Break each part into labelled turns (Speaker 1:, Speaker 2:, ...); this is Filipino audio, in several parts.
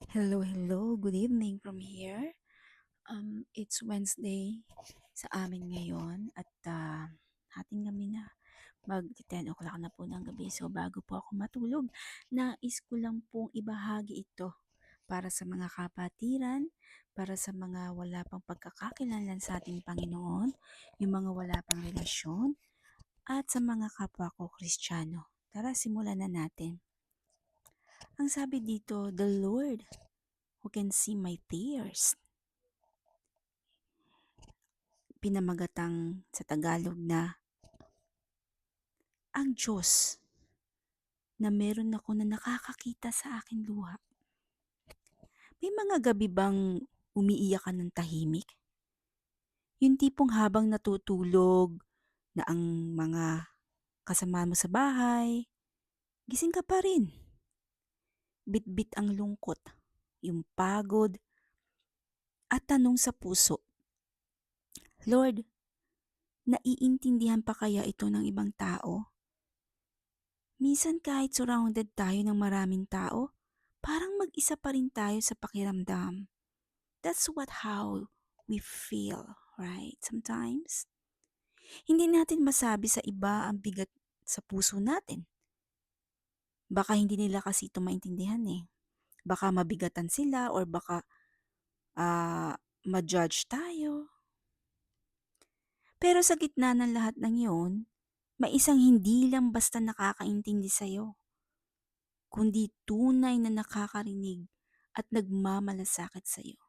Speaker 1: Hello, hello. Good evening from here. It's Wednesday sa amin ngayon at hating gabi na. Mag-10 o'clock na po ng gabi. So bago po ako matulog, nais ko lang pong ibahagi ito para sa mga kapatiran, para sa mga wala pang pagkakakilanlan sa ating Panginoon, yung mga wala pang relasyon, at sa mga kapwa ko Kristiyano. Tara, simulan na natin. Ang sabi dito, the Lord who can see my tears. Pinamagatang sa Tagalog na ang Diyos na meron ako na nakakakita sa aking luha. May mga gabi bang umiiyak ka ng tahimik? Yung tipong habang natutulog na ang mga kasama mo sa bahay, gising ka pa rin. Bit-bit ang lungkot, yung pagod, at tanong sa puso, Lord, naiintindihan pa kaya ito ng ibang tao? Minsan kahit surrounded tayo ng maraming tao, parang mag-isa pa rin tayo sa pakiramdam. That's how we feel, right? Sometimes. Hindi natin masabi sa iba ang bigat sa puso natin. Baka hindi nila kasi ito maintindihan eh. Baka mabigatan sila or baka ma-judge tayo. Pero sa gitna ng lahat ng yun, may isang hindi lang basta nakakaintindi sa'yo, kundi tunay na nakakarinig at nagmamalasakit sa iyo.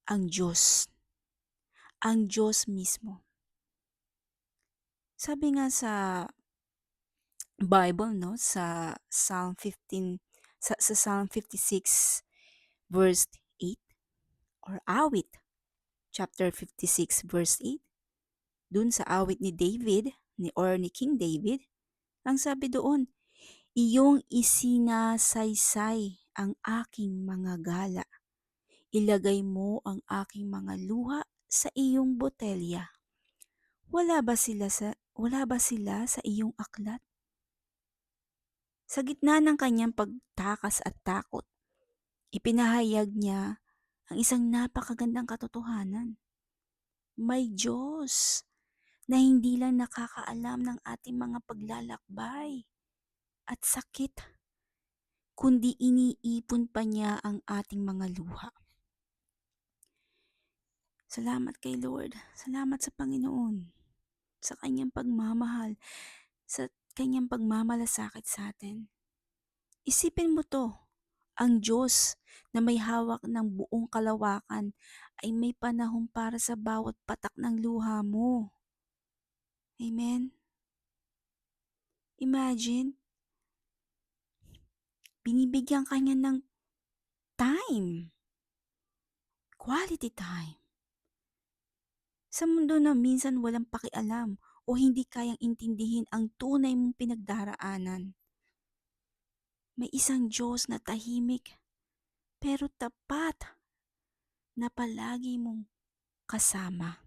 Speaker 1: Ang Diyos. Ang Diyos mismo. Sabi nga sa Bible, no, sa Psalm 15, sa Psalm 56 verse 8 or awit chapter 56 verse 8, dun sa awit ni David ni King David, ang sabi doon, iyong isinasaysay ang aking mga gala. Ilagay mo ang aking mga luha sa iyong botelya. Wala ba sila sa iyong aklat? Sa gitna ng kanyang pagtakas at takot, ipinahayag niya ang isang napakagandang katotohanan. May Diyos na hindi lang nakakaalam ng ating mga paglalakbay at sakit, kundi iniipon pa niya ang ating mga luha. Salamat kay Lord. Salamat sa Panginoon. Sa kanyang pagmamahal, sa kanyang pagmamalasakit sa atin. Isipin mo to, ang Diyos na may hawak ng buong kalawakan ay may panahon para sa bawat patak ng luha mo. Amen? Imagine, binibigyan ka niya ng time, quality time. Sa mundo na minsan walang pakialam o hindi kayang intindihin ang tunay mong pinagdaraanan. May isang Diyos na tahimik pero tapat na palagi mong kasama.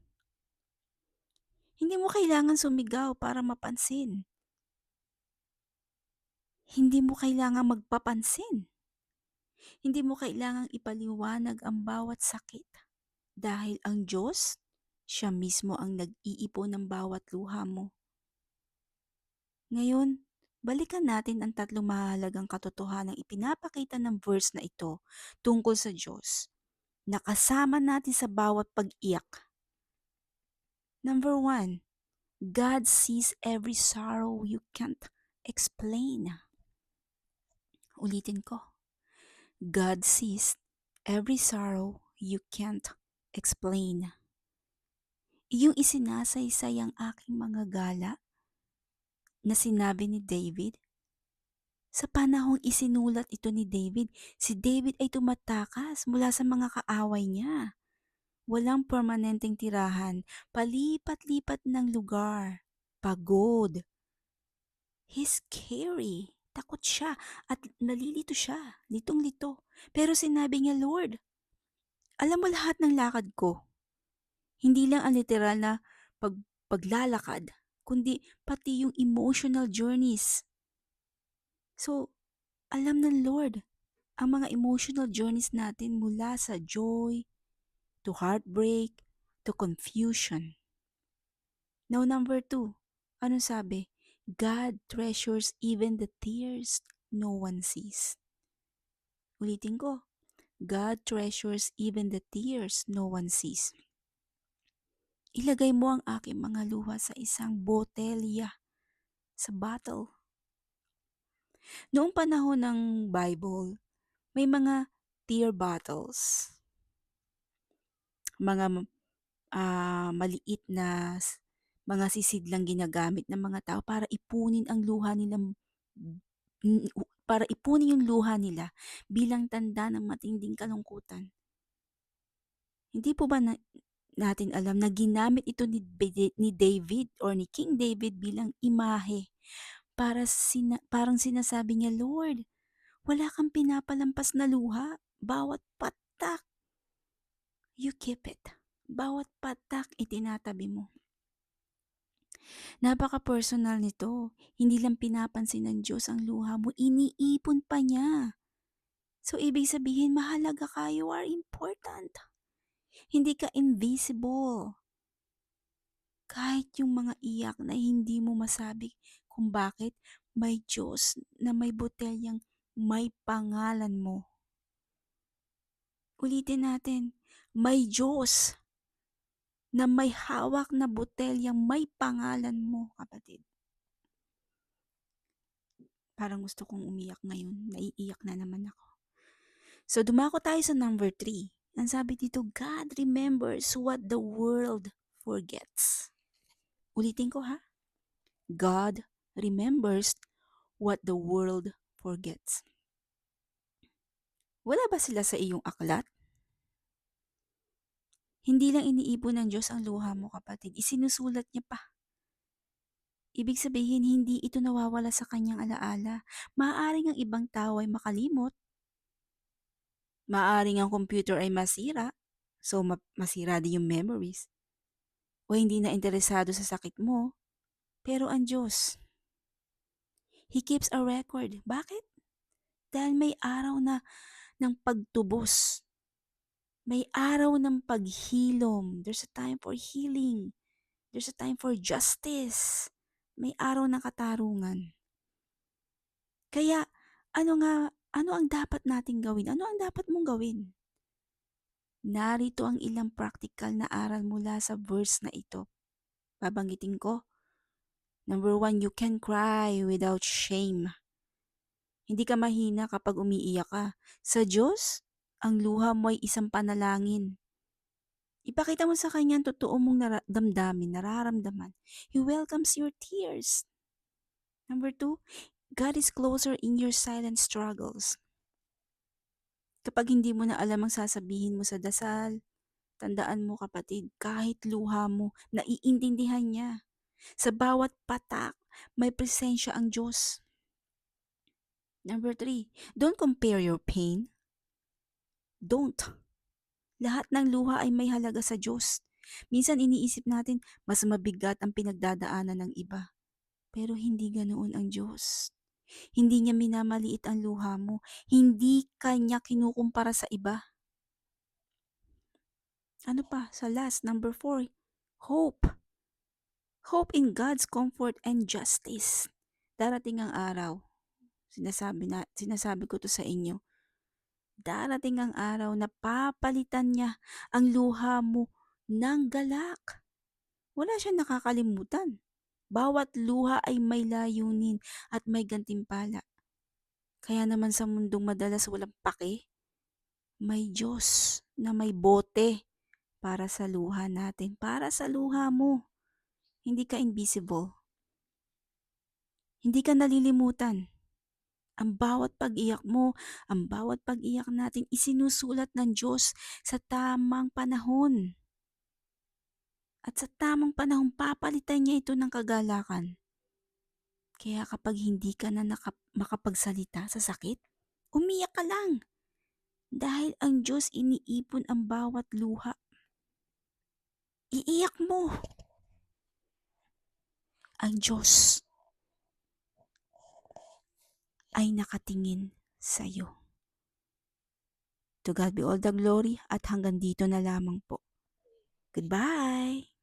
Speaker 1: Hindi mo kailangan sumigaw para mapansin. Hindi mo kailangan magpapansin. Hindi mo kailangang ipaliwanag ang bawat sakit. Dahil ang Diyos, siya mismo ang nag-iipon ng bawat luha mo. Ngayon, balikan natin ang tatlong mahalagang katotohanang ipinapakita ng verse na ito tungkol sa Diyos. Nakasama natin sa bawat pag-iyak. Number 1, God sees every sorrow you can't explain. Ulitin ko. God sees every sorrow you can't explain. Iyong isinasaysay ang aking mga gala na sinabi ni David. Sa panahong isinulat ito ni David, si David ay tumatakas mula sa mga kaaway niya. Walang permanenteng tirahan, palipat-lipat ng lugar, pagod. He's scary. Takot siya at nalilito siya, litong-lito. Pero sinabi niya, Lord, alam mo lahat ng lakad ko. Hindi lang ang literal na paglalakad, kundi pati yung emotional journeys. So, alam ng Lord ang mga emotional journeys natin mula sa joy, to heartbreak, to confusion. Now, number 2, anong sabi? God treasures even the tears no one sees. Ulitin ko, God treasures even the tears no one sees. Ilagay mo ang aking mga luha sa isang botelya, sa bottle. Noong panahon ng Bible, may mga tear bottles, mga maliit na mga sisid lang ginagamit ng mga tao para ipunin ang luha nila, para ipunin yung luha nila bilang tanda ng matinding kalungkutan. Hindi po ba natin alam na ginamit ito ni David or ni King David bilang imahe para parang sinasabi niya, Lord, wala kang pinapalampas na luha. Bawat patak, you keep it. Bawat patak, itinatabi mo. Napaka-personal nito. Hindi lang pinapansin ng Diyos ang luha mo, iniipon pa niya. So, ibig sabihin, mahalaga ka, you are important. Hindi ka invisible. Kahit yung mga iyak na hindi mo masabi kung bakit, may Diyos na may botelyang may pangalan mo. Ulitin natin, may Diyos na may hawak na botelyang may pangalan mo, kapatid. Parang gusto kong umiyak ngayon. Naiiyak na naman ako. So, dumako tayo sa number 3. Ang sabi dito, God remembers what the world forgets. Ulitin ko ha. God remembers what the world forgets. Wala ba sila sa iyong aklat? Hindi lang iniipon ng Diyos ang luha mo, kapatid. Isinusulat niya pa. Ibig sabihin, hindi ito nawawala sa kanyang alaala. Maaaring ang ibang tao ay makalimot. Maaaring ang computer ay masira. So, masira din yung memories. O hindi na interesado sa sakit mo. Pero ang Diyos, He keeps a record. Bakit? Dahil may araw na ng pagtubos. May araw ng paghilom. There's a time for healing. There's a time for justice. May araw ng katarungan. Kaya, ano ang dapat nating gawin? Ano ang dapat mong gawin? Narito ang ilang practical na aral mula sa verse na ito. Babanggitin ko. Number 1, you can cry without shame. Hindi ka mahina kapag umiiyak ka. Sa Diyos, ang luha mo ay isang panalangin. Ipakita mo sa Kanya ang totoo mong nararamdaman. He welcomes your tears. Number 2, God is closer in your silent struggles. Kapag hindi mo na alam ang sasabihin mo sa dasal, tandaan mo, kapatid, kahit luha mo, naiintindihan niya. Sa bawat patak, may presensya ang Diyos. Number 3, don't compare your pain. Don't. Lahat ng luha ay may halaga sa Diyos. Minsan iniisip natin, mas mabigat ang pinagdadaanan ng iba. Pero hindi ganoon ang Diyos. Hindi niya minamaliit ang luha mo. Hindi kanya kinukumpara sa iba. Ano pa? Sa last, number 4, hope. Hope in God's comfort and justice. Darating ang araw. Sinasabi ko to sa inyo. Darating ang araw na papalitan niya ang luha mo ng galak. Wala siyang nakakalimutan. Bawat luha ay may layunin at may gantimpala. Kaya naman sa mundong madalas walang pake, may Diyos na may bote para sa luha natin, para sa luha mo. Hindi ka invisible. Hindi ka nalilimutan. Ang bawat pag-iyak mo, ang bawat pag-iyak natin, isinusulat ng Diyos sa tamang panahon. At sa tamang panahon, papalitan niya ito ng kagalakan. Kaya kapag hindi ka na makapagsalita sa sakit, umiyak ka lang. Dahil ang Diyos iniipon ang bawat luha. Iiyak mo. Ang Diyos ay nakatingin sa iyo. To God be all the glory at hanggang dito na lamang po. Goodbye!